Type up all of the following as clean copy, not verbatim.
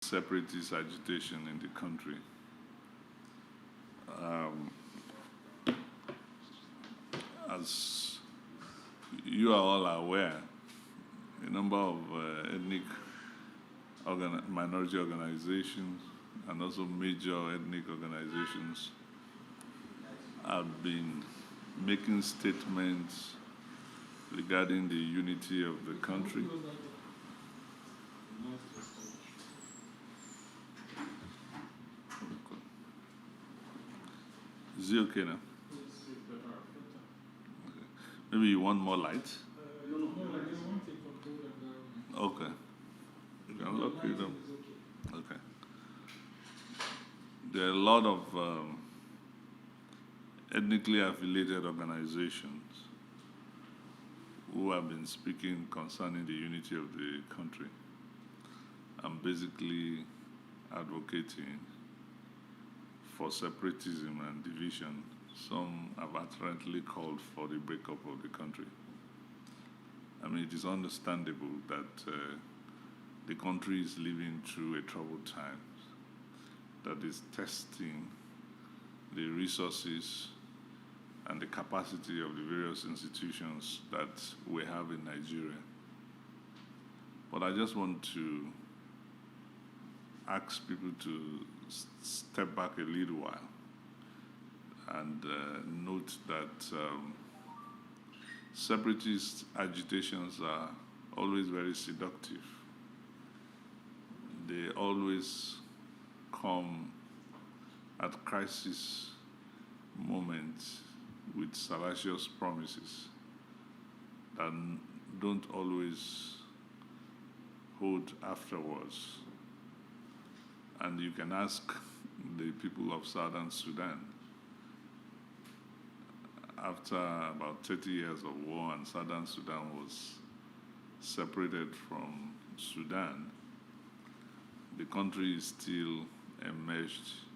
separatist agitation in the country. As you are all aware, a number of ethnic minority organizations and also major ethnic organizations have been making statements regarding the unity of the country. Is it okay now? Okay. Maybe you want more light? Okay. You can lock it up. Okay. There are a lot of ethnically affiliated organizations who have been speaking concerning the unity of the country and basically advocating for separatism and division. Some have apparently called for the breakup of the country. I mean, it is understandable that the country is living through a troubled time that is testing the resources and the capacity of the various institutions that we have in Nigeria. But I just want to ask people to step back a little while and note that separatist agitations are always very seductive. They always come at crisis moments with salacious promises that don't always hold afterwards. And you can ask the people of Southern Sudan, after about 30 years of war and Southern Sudan was separated from Sudan, the country is still enmeshed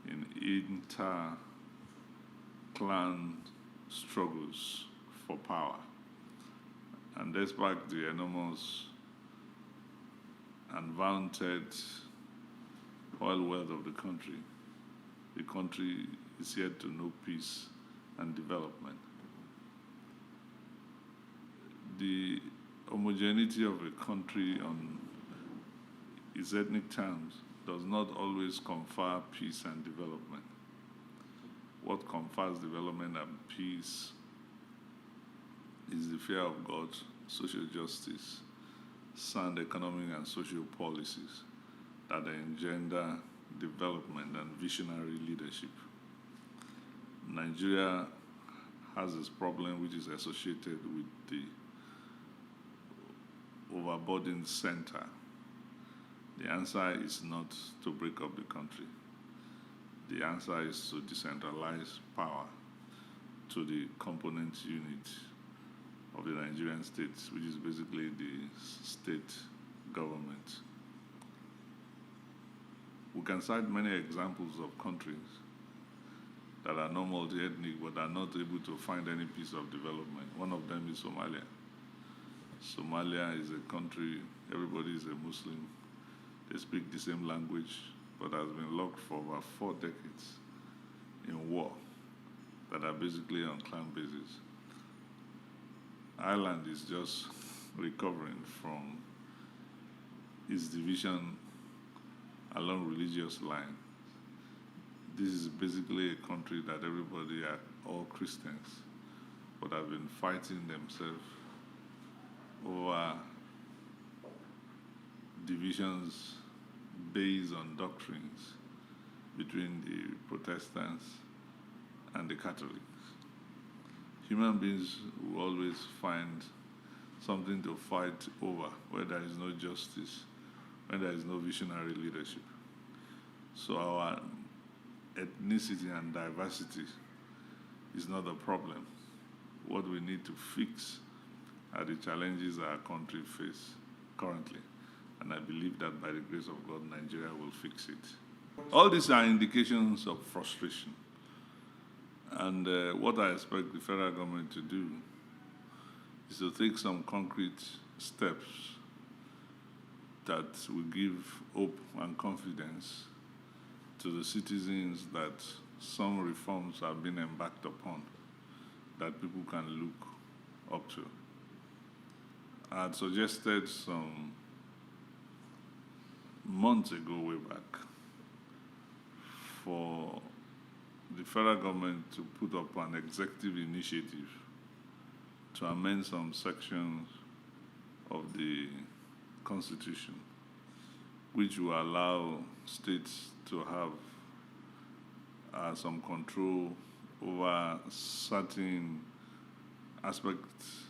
in inter-clan struggles for power. And despite the enormous and vaunted oil wealth of the country is yet to know peace and development. The homogeneity of a country on its ethnic terms does not always confer peace and development. What confers development and peace is the fear of God, social justice, sound economic and social policies that engender development and visionary leadership. Nigeria has this problem which is associated with the overburdened center. The answer is not to break up the country. The answer is to decentralize power to the component unit of the Nigerian state, which is basically the state government. We can cite many examples of countries that are not multi-ethnic but are not able to find any piece of development. One of them is Somalia. Somalia is a country, everybody is a Muslim. They speak the same language, but has been locked for over 4 decades in war that are basically on clan basis. Ireland is just recovering from its division along religious lines. This is basically a country that everybody are all Christians, but have been fighting themselves over divisions based on doctrines between the Protestants and the Catholics. Human beings will always find something to fight over where there is no justice, when there is no visionary leadership. So our ethnicity and diversity is not a problem. What we need to fix are the challenges our country faces currently. And I believe that by the grace of God, Nigeria will fix it. All these are indications of frustration. And what I expect the federal government to do is to take some concrete steps that will give hope and confidence to the citizens that some reforms have been embarked upon that people can look up to. I had suggested some months ago, way back, for the federal government to put up an executive initiative to amend some sections of the Constitution, which will allow states to have some control over certain aspects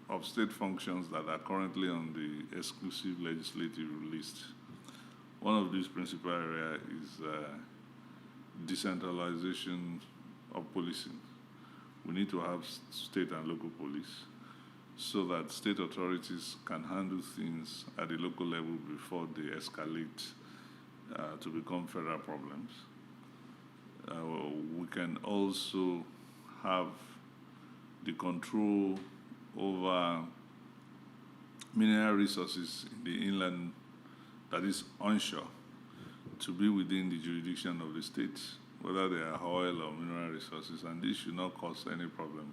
of state functions that are currently on the exclusive legislative list. One of these principal areas is decentralization of policing. We need to have state and local police so that state authorities can handle things at the local level before they escalate to become federal problems. We can also have the control over mineral resources in the inland, that is onshore, to be within the jurisdiction of the states, whether they are oil or mineral resources, and this should not cause any problem,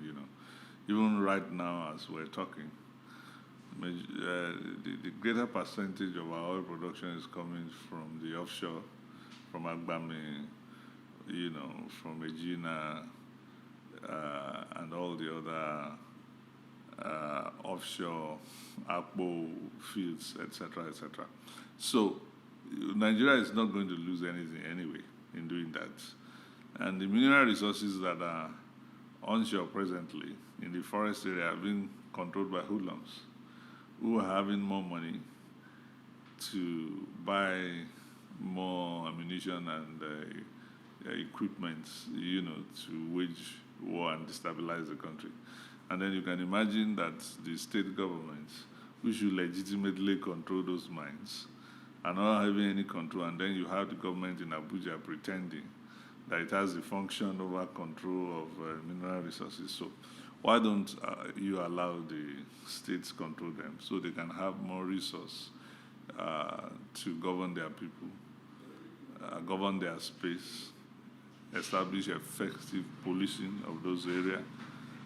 Even right now, as we're talking, the greater percentage of our oil production is coming from the offshore, from Agbami, from Egina, and all the other offshore Akpo fields, etc., etc. So Nigeria is not going to lose anything anyway in doing that. And the mineral resources that are onshore presently in the forest area are being controlled by hoodlums who are having more money to buy more ammunition and equipment, to wage war and destabilize the country. And then you can imagine that the state governments, who should legitimately control those mines, are not having any control, and then you have the government in Abuja pretending that it has the function over control of mineral resources. So why don't you allow the states control them so they can have more resource to govern their people, govern their space, establish effective policing of those areas,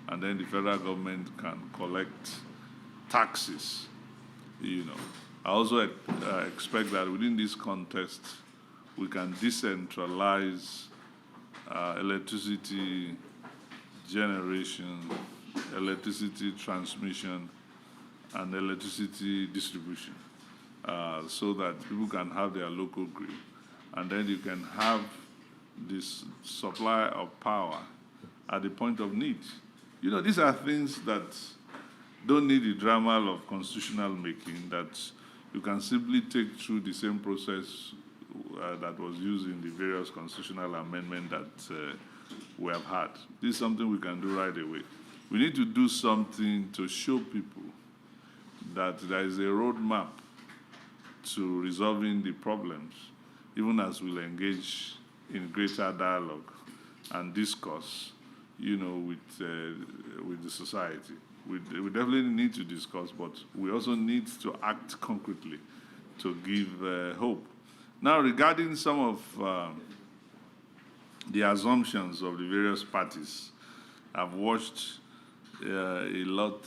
and then the federal government can collect taxes. I also expect that within this context, we can decentralize electricity generation, electricity transmission, and electricity distribution, so that people can have their local grid, and then you can have this supply of power at the point of need. These are things that don't need the drama of constitutional making, that you can simply take through the same process that was used in the various constitutional amendments that we have had. This is something we can do right away. We need to do something to show people that there is a roadmap to resolving the problems, even as we'll engage in greater dialogue and discourse, with the society. We definitely need to discuss, but we also need to act concretely to give hope. Now, regarding some of the assumptions of the various parties, I've watched a lot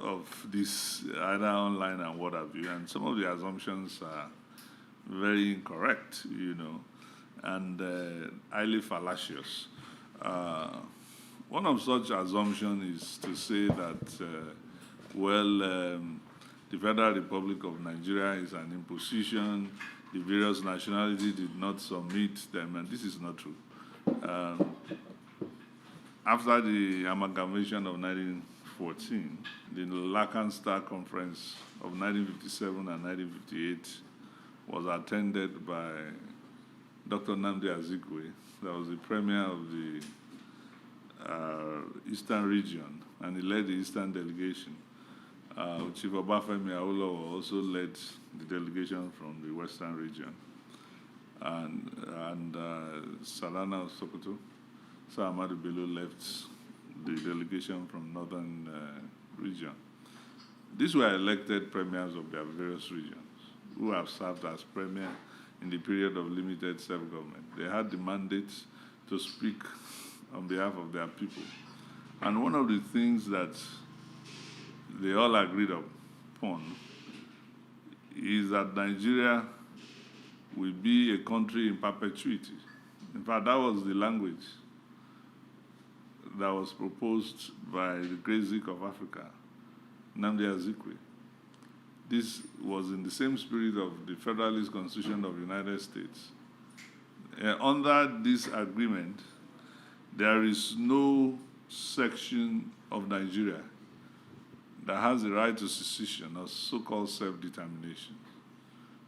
of this, either online and what have you, and some of the assumptions are very incorrect, and highly fallacious. One of such assumptions is to say that, the Federal Republic of Nigeria is an imposition, the various nationalities did not submit them, and this is not true. After the amalgamation of 1914, the Lacan Conference of 1957 and 1958 was attended by Dr. Nnamdi Azikiwe, that was the premier of the Eastern region, and he led the Eastern delegation. Chief Obafemi Awolowo also led the delegation from the Western region, and Salana Sokoto, Sir Ahmadu Bello left the delegation from Northern region. These were elected premiers of their various regions. who have served as premier in the period of limited self-government. They had the mandate to speak on behalf of their people. And one of the things that they all agreed upon is that Nigeria will be a country in perpetuity. In fact, that was the language that was proposed by the great Zik of Africa, Nnamdi Azikiwe. This was in the same spirit of the Federalist Constitution of the United States. Under this agreement, there is no section of Nigeria that has the right to secession or so-called self-determination.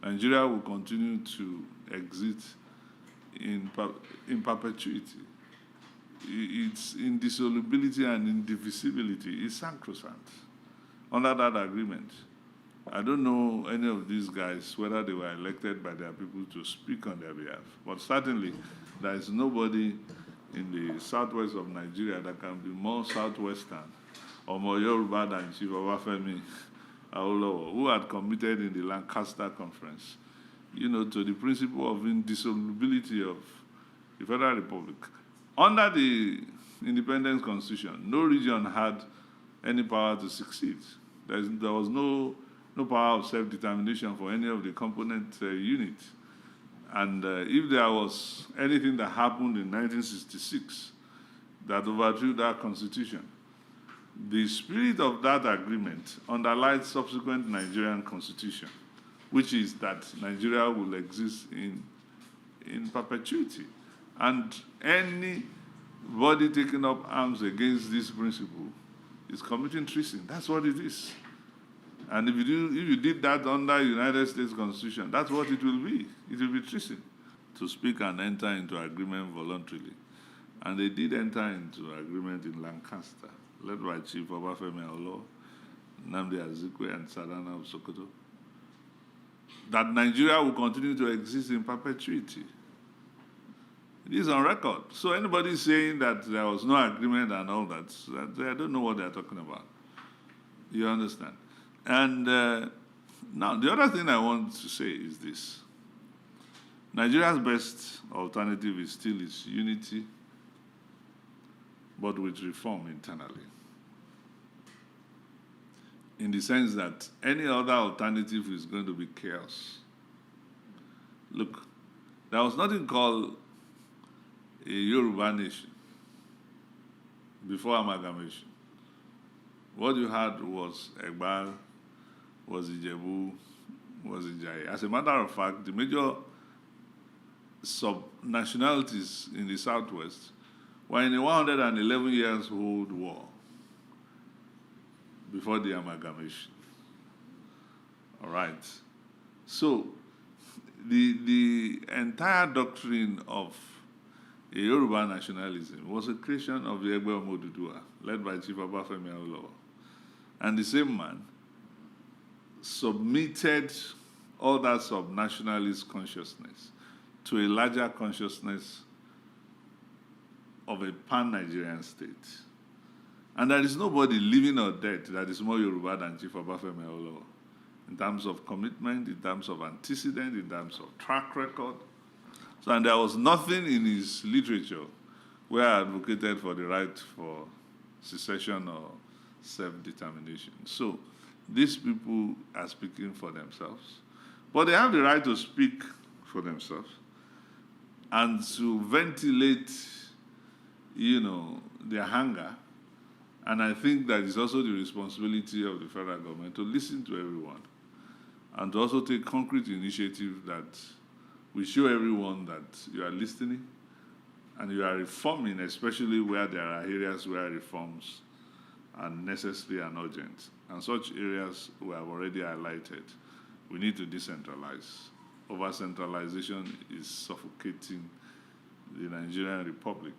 Nigeria will continue to exist in perpetuity. Its indissolubility and indivisibility is sacrosanct under that agreement. I don't know any of these guys, whether they were elected by their people to speak on their behalf, but certainly there is nobody in the southwest of Nigeria that can be more southwestern or more Yoruba than Chief Obafemi Awolowo, who had committed in the Lancaster Conference, to the principle of indissolubility of the Federal Republic. Under the Independence Constitution, no region had any power to succeed. There was no power of self-determination for any of the component units. And if there was anything that happened in 1966 that overthrew that constitution, the spirit of that agreement underlies subsequent Nigerian constitution, which is that Nigeria will exist in perpetuity. And anybody taking up arms against this principle is committing treason. That's what it is. And if you did that under United States Constitution, that's what it will be. It will be treason. To speak and enter into agreement voluntarily. And they did enter into agreement in Lancaster, led by Chief Obafemi Awolowo, Nnamdi Azikiwe, and Sardauna of Sokoto, that Nigeria will continue to exist in perpetuity. It is on record. So anybody saying that there was no agreement and all that, I don't know what they're talking about. You understand? And now, the other thing I want to say is this. Nigeria's best alternative is still its unity, but with reform internally. In the sense that any other alternative is going to be chaos. Look, there was nothing called a Yoruba nation before amalgamation. What you had was Egba, was Ijebu, was Ijaye. As a matter of fact, the major sub-nationalities in the Southwest were in a 111 years old war before the amalgamation. All right. So the entire doctrine of a Yoruba nationalism was a creation of the Egbe Omoduduwa, led by Chief Obafemi Awolowo. And the same man submitted all that sub-nationalist consciousness to a larger consciousness of a pan-Nigerian state. And there is nobody living or dead that is more Yoruba than Chief Obafemi Awolowo, in terms of commitment, in terms of antecedent, in terms of track record. So, and there was nothing in his literature where I advocated for the right for secession or self-determination. So these people are speaking for themselves. But they have the right to speak for themselves and to ventilate, their hunger. And I think that is also the responsibility of the federal government to listen to everyone and to also take concrete initiatives that we show everyone that you are listening and you are reforming, especially where there are areas where reforms are necessary and urgent. And such areas we have already highlighted. We need to decentralize. Over-centralization is suffocating the Nigerian Republic.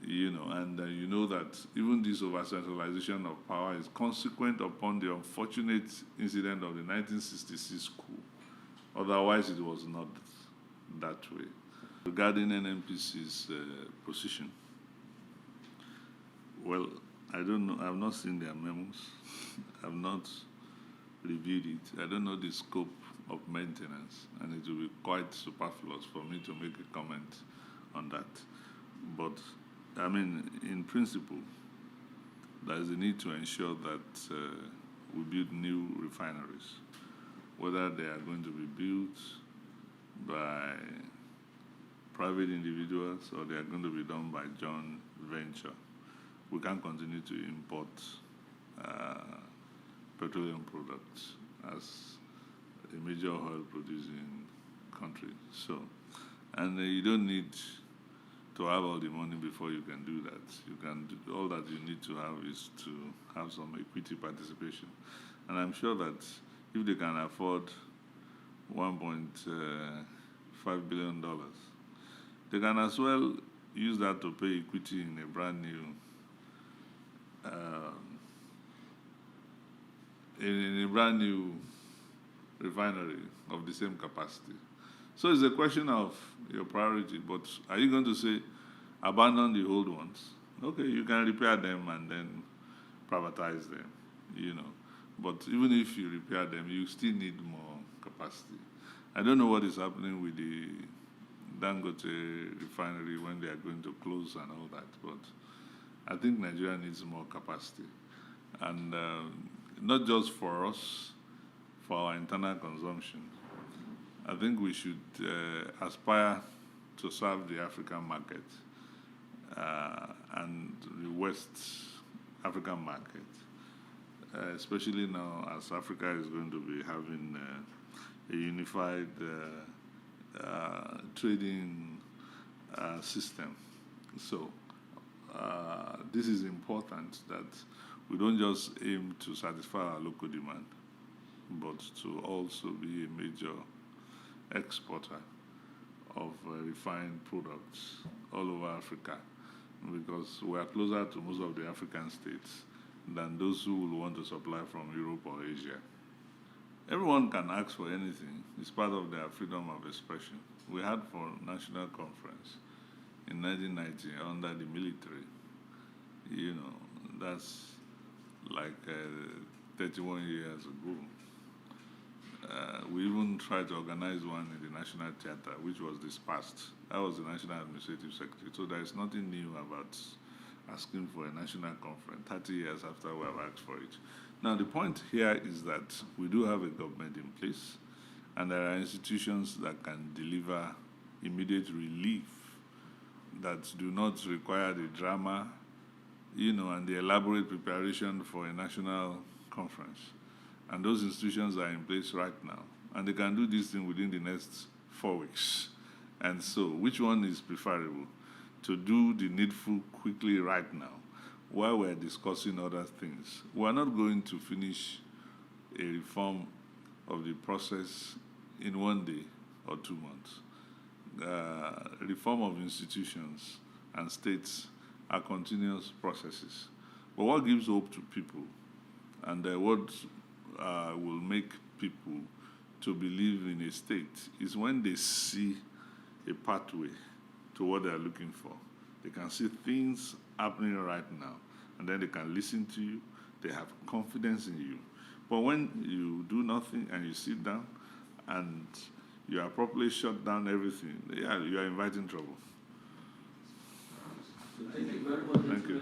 You know that even this over-centralization of power is consequent upon the unfortunate incident of the 1966 coup. Otherwise, it was not that way. Regarding NNPC's position, well, I don't know. I've not seen their memos. I've not reviewed it. I don't know the scope of maintenance, and it will be quite superfluous for me to make a comment on that. But, I mean, in principle, there is a need to ensure that we build new refineries, whether they are going to be built by private individuals or they are going to be done by joint venture. We can't continue to import petroleum products as a major oil producing country. So, and you don't need to have all the money before you can do that. You can do, all that you need to have is to have some equity participation. And I'm sure that if they can afford $1.5 billion, they can as well use that to pay equity in a brand new refinery of the same capacity. So it's a question of your priority, but are you going to say, abandon the old ones? Okay, you can repair them and then privatize them, But even if you repair them, you still need more capacity. I don't know what is happening with the Dangote refinery when they are going to close and all that, but I think Nigeria needs more capacity. And not just for us, for our internal consumption. I think we should aspire to serve the African market and the West African market, especially now as Africa is going to be having a unified trading system. So this is important that we don't just aim to satisfy our local demand, but to also be a major exporter of refined products all over Africa, because we are closer to most of the African states than those who will want to supply from Europe or Asia. Everyone can ask for anything. It's part of their freedom of expression. We had for National Conference in 1990 under the military. That's like 31 years ago. We even tried to organize one in the National Theatre, which was dispersed. That was the National Administrative Secretary. So there is nothing new about asking for a national conference 30 years after we have asked for it. Now, the point here is that we do have a government in place, and there are institutions that can deliver immediate relief that do not require the drama, and the elaborate preparation for a national conference. And those institutions are in place right now. And they can do this thing within the next 4 weeks. And so, which one is preferable? To do the needful quickly right now, while we're discussing other things. We're not going to finish a reform of the process in 1 day or 2 months. Reform of institutions and states are continuous processes. But what gives hope to people and what will make people to believe in a state is when they see a pathway to what they are looking for. They can see things happening right now, and then they can listen to you. They have confidence in you. But when you do nothing and you sit down and you are properly shut down everything, you are inviting trouble. Thank you very much. Thank you.